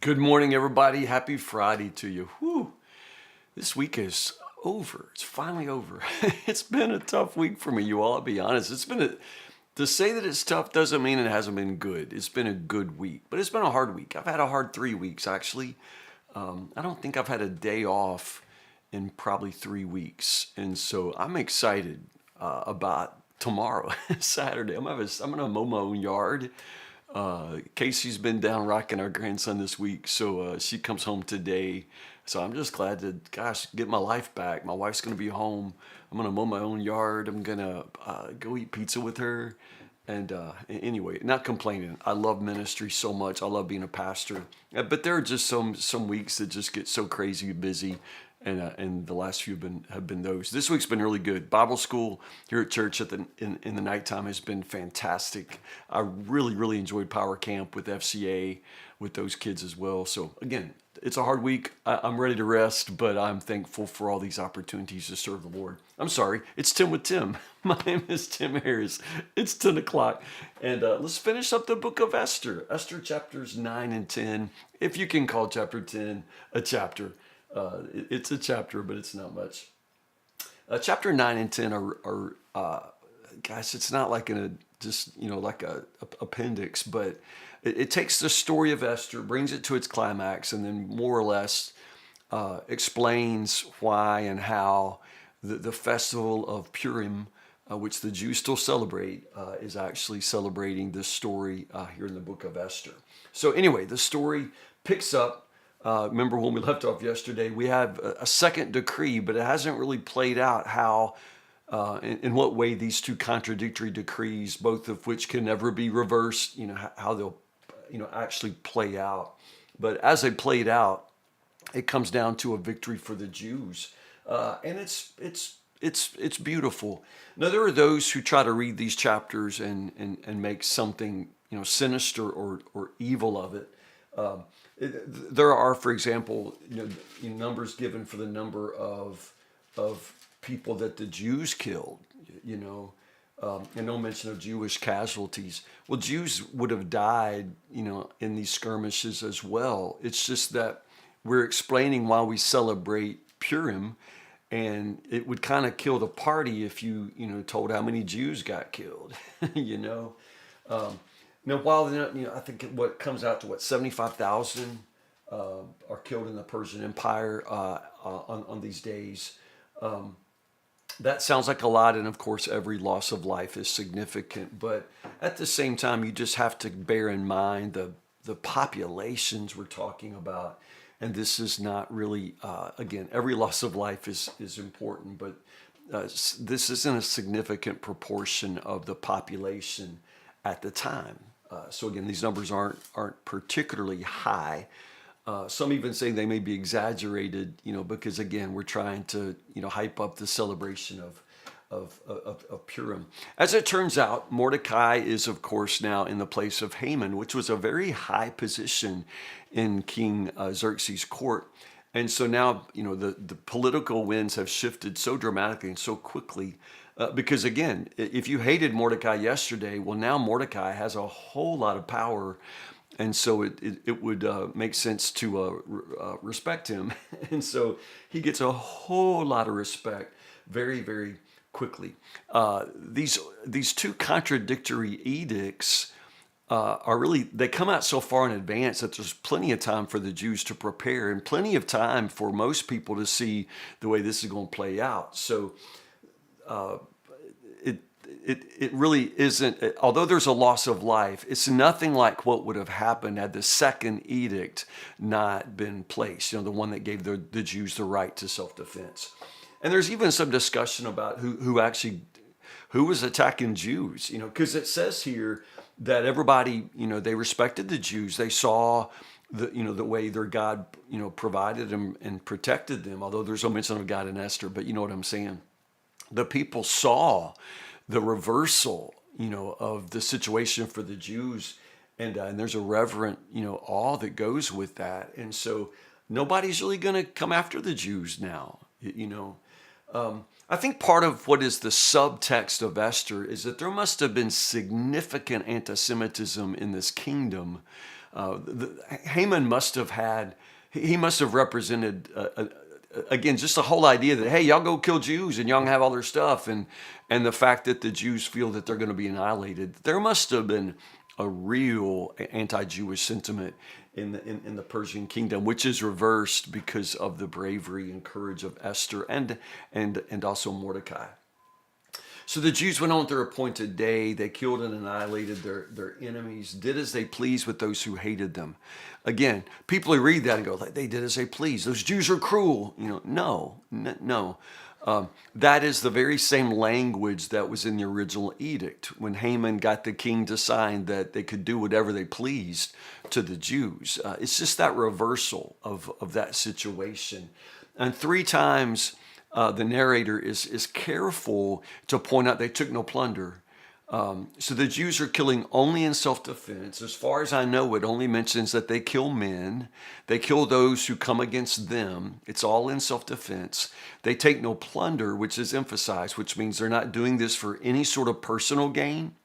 Good morning, everybody. Happy Friday to you. Whew. This week is over. It's finally over. It's been a tough week for me, you all. I'll be honest. To say that it's tough doesn't mean it hasn't been good. It's been a good week, but it's been a hard week. I've had a hard 3 weeks, actually. I don't think I've had a day off in probably 3 weeks. And so I'm excited about tomorrow, Saturday. I'm gonna mow my own yard. Casey's been down rocking our grandson this week, so she comes home today. So I'm just glad to, gosh, get my life back. My wife's gonna be home. I'm gonna mow my own yard. I'm gonna go eat pizza with her. And anyway, not complaining. I love ministry so much. I love being a pastor. But there are just some weeks that just get so crazy busy, and the last few have been those. This week's been really good. Bible school here at church in the nighttime has been fantastic. I really enjoyed Power Camp with FCA with those kids as well. So again, it's a hard week. I'm ready to rest, but I'm thankful for all these opportunities to serve the Lord. I'm sorry, it's Tim with Tim. My name is Tim Harris. It's 10 o'clock, and let's finish up the book of Esther. Esther chapters 9 and 10, if you can call chapter 10 a chapter. It's a chapter, but it's not much. Chapter 9 and 10 guys, it's not like like a appendix, but it takes the story of Esther, brings it to its climax, and then more or less explains why and how the festival of Purim, which the Jews still celebrate, is actually celebrating this story here in the book of Esther. So anyway, the story picks up. Remember when we left off yesterday, we have a second decree, but it hasn't really played out how, in what way these two contradictory decrees, both of which can never be reversed, how they'll, actually play out. But as they played out, it comes down to a victory for the Jews, and it's beautiful. Now there are those who try to read these chapters and make something sinister or evil of it. There are, for example, numbers given for the number of people that the Jews killed. And no mention of Jewish casualties. Well, Jews would have died, in these skirmishes as well. It's just that we're explaining why we celebrate Purim, and it would kind of kill the party if you, told how many Jews got killed, Now, while I think what comes out to 75,000 are killed in the Persian Empire on these days. That sounds like a lot, and of course, every loss of life is significant. But at the same time, you just have to bear in mind the populations we're talking about, and this is not really again, every loss of life is important, but this isn't a significant proportion of the population at the time. So again, these numbers aren't particularly high. Some even say they may be exaggerated, because again, we're trying to, hype up the celebration of Purim. As it turns out, Mordecai is, of course, now in the place of Haman, which was a very high position in King Xerxes' court. And so now, the political winds have shifted so dramatically and so quickly. Because again, if you hated Mordecai yesterday, well, now Mordecai has a whole lot of power. And so it would make sense to respect him. And so he gets a whole lot of respect very quickly. These two contradictory edicts they come out so far in advance that there's plenty of time for the Jews to prepare and plenty of time for most people to see the way this is going to play out. So it really isn't, although there's a loss of life, it's nothing like what would have happened had the second edict not been placed, the one that gave the Jews the right to self-defense. And there's even some discussion about who was attacking Jews, because it says here that everybody, they respected the Jews. They saw the way their God, provided them and protected them, although there's no mention of God in Esther, but you know what I'm saying. The people saw the reversal, of the situation for the Jews, and there's a reverent, awe that goes with that, and so nobody's really going to come after the Jews now, I think part of what is the subtext of Esther is that there must have been significant anti-Semitism in this kingdom. Haman must have had, he must have represented, again, just the whole idea that, hey, y'all go kill Jews and y'all can have all their stuff. And the fact that the Jews feel that they're going to be annihilated. There must have been a real anti-Jewish sentiment in the Persian kingdom, which is reversed because of the bravery and courage of Esther and also Mordecai. So the Jews went on their appointed day. They killed and annihilated their enemies, did as they pleased with those who hated them. Again, people who read that and go, like, they did as they pleased. Those Jews are cruel. No. That is the very same language that was in the original edict when Haman got the king to sign that they could do whatever they pleased to the Jews. It's just that reversal of that situation. And three times the narrator is careful to point out they took no plunder. So the Jews are killing only in self-defense. As far as I know, it only mentions that they kill men. They kill those who come against them. It's all in self-defense. They take no plunder, which is emphasized, which means they're not doing this for any sort of personal gain.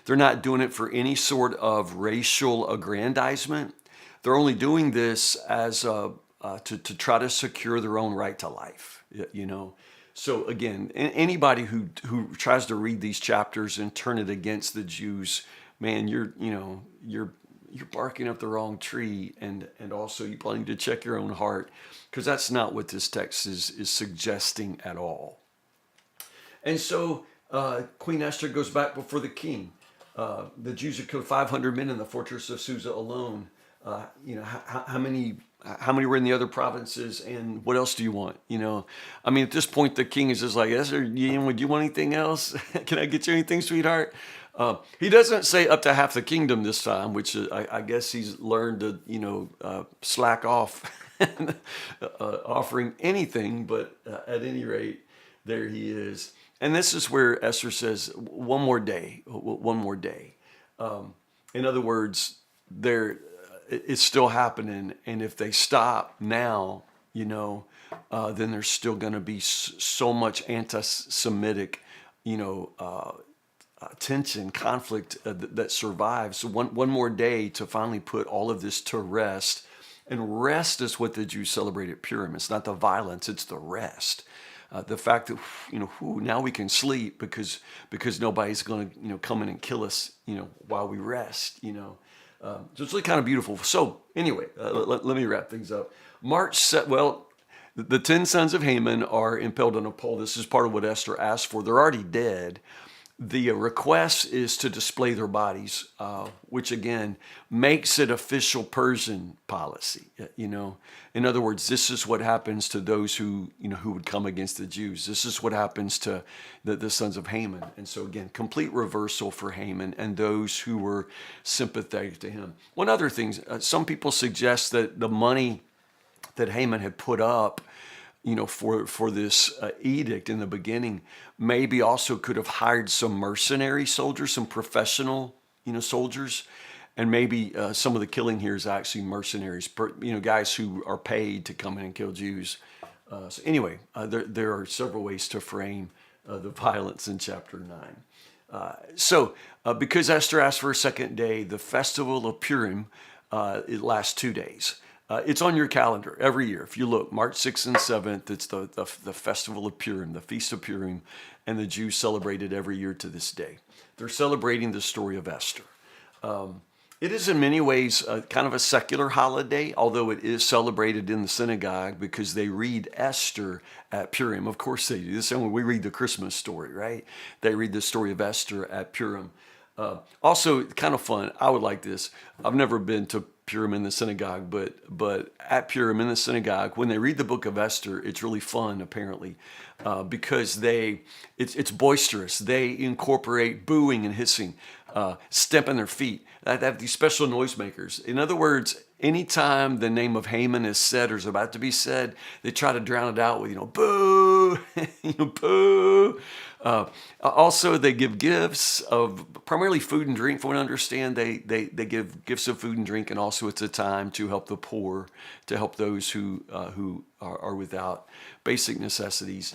They're not doing it for any sort of racial aggrandizement. They're only doing this as to try to secure their own right to life, So again, anybody who tries to read these chapters and turn it against the Jews, man, you're barking up the wrong tree, and also you probably need to check your own heart, because that's not what this text is suggesting at all. And so Queen Esther goes back before the king. The Jews had killed 500 men in the fortress of Susa alone. How many were in the other provinces, and what else do you want? At this point, the king is just like, Esther, do you want anything else? Can I get you anything, sweetheart? He doesn't say up to half the kingdom this time, which I guess he's learned to, slack off offering anything, but at any rate, there he is. And this is where Esther says, one more day. In other words, it's still happening, and if they stop now, then there's still going to be so much anti-Semitic, tension, conflict that survives. So one more day to finally put all of this to rest, and rest is what the Jews celebrate at Purim. It's not the violence; it's the rest. The fact that now we can sleep because nobody's going to come in and kill us while we rest. So it's really kind of beautiful. So anyway, let me wrap things up. The 10 sons of Haman are impaled on a pole. This is part of what Esther asked for. They're already dead. The request is to display their bodies, which again makes it official Persian policy. In other words, this is what happens to those who would come against the Jews. This is what happens to the sons of Haman. And so again, complete reversal for Haman and those who were sympathetic to him. One other thing, some people suggest that the money that Haman had put up for this edict in the beginning, maybe also could have hired some mercenary soldiers, some professional, soldiers, and maybe some of the killing here is actually mercenaries, guys who are paid to come in and kill Jews. So anyway, there are several ways to frame the violence in chapter 9. Because Esther asked for a second day, the festival of Purim, it lasts 2 days. It's on your calendar every year. If you look, March 6th and 7th, it's the festival of Purim, the Feast of Purim, and the Jews celebrate it every year to this day. They're celebrating the story of Esther. It is in many ways kind of a secular holiday, although it is celebrated in the synagogue because they read Esther at Purim. Of course they do. The same way we read the Christmas story, right? They read the story of Esther at Purim. Also, kind of fun. I would like this. I've never been to Purim in the synagogue, but at Purim in the synagogue, when they read the book of Esther, it's really fun apparently, because it's boisterous. They incorporate booing and hissing, stamping their feet. They have these special noisemakers. In other words, anytime the name of Haman is said or is about to be said, they try to drown it out with boo, boo. Also, they give gifts of primarily food and drink. From what I understand, they give gifts of food and drink, and also it's a time to help the poor, to help those who are without basic necessities.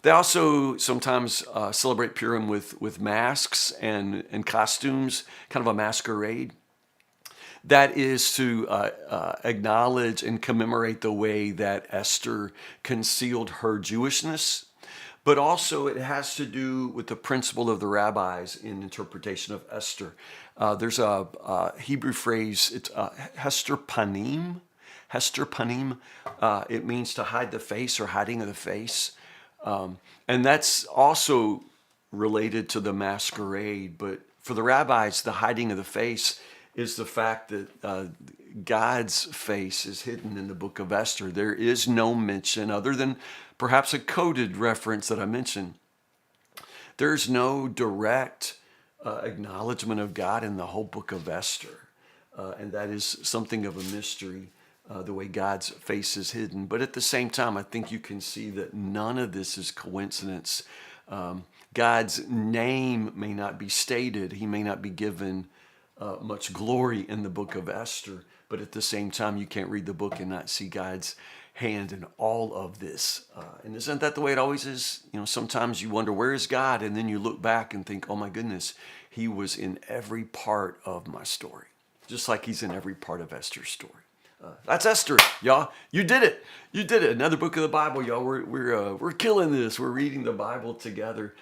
They also sometimes celebrate Purim with masks and costumes, kind of a masquerade. That is to acknowledge and commemorate the way that Esther concealed her Jewishness, but also it has to do with the principle of the rabbis in interpretation of Esther. There's a Hebrew phrase, it's Hester Panim. Hester Panim, it means to hide the face or hiding of the face. And that's also related to the masquerade. But for the rabbis, the hiding of the face is the fact that God's face is hidden in the book of Esther. There is no mention, other than perhaps a coded reference that I mentioned. There's no direct acknowledgement of God in the whole book of Esther. And that is something of a mystery, the way God's face is hidden. But at the same time, I think you can see that none of this is coincidence. God's name may not be stated. He may not be given much glory in the book of Esther. But at the same time, you can't read the book and not see God's hand in all of this. And isn't that the way it always is? You know, sometimes you wonder, where is God? And then you look back and think, oh my goodness, he was in every part of my story, just like he's in every part of Esther's story. That's Esther, y'all. You did it. You did it. Another book of the Bible, y'all. We're killing this. We're reading the Bible together.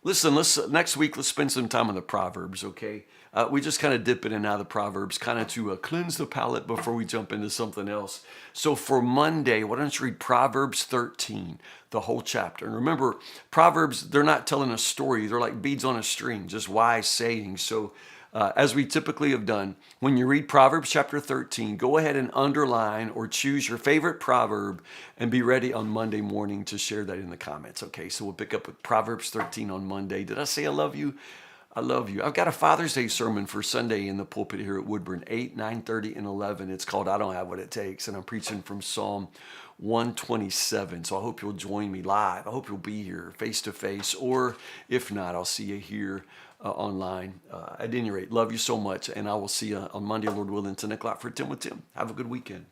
Listen, next week, let's spend some time on the Proverbs, okay? We just kind of dip in and out of the Proverbs, kind of to cleanse the palate before we jump into something else. So for Monday, why don't you read Proverbs 13, the whole chapter? And remember, Proverbs, they're not telling a story. They're like beads on a string, just wise sayings. So as we typically have done, when you read Proverbs chapter 13, go ahead and underline or choose your favorite proverb and be ready on Monday morning to share that in the comments. Okay, so we'll pick up with Proverbs 13 on Monday. Did I say I love you? I love you. I've got a Father's Day sermon for Sunday in the pulpit here at Woodburn, 8, 9:30, and 11. It's called I Don't Have What It Takes, and I'm preaching from Psalm 127. So I hope you'll join me live. I hope you'll be here face to face, or if not, I'll see you here online. At any rate, love you so much, and I will see you on Monday, Lord willing, 10 o'clock for 10 with Tim. Have a good weekend.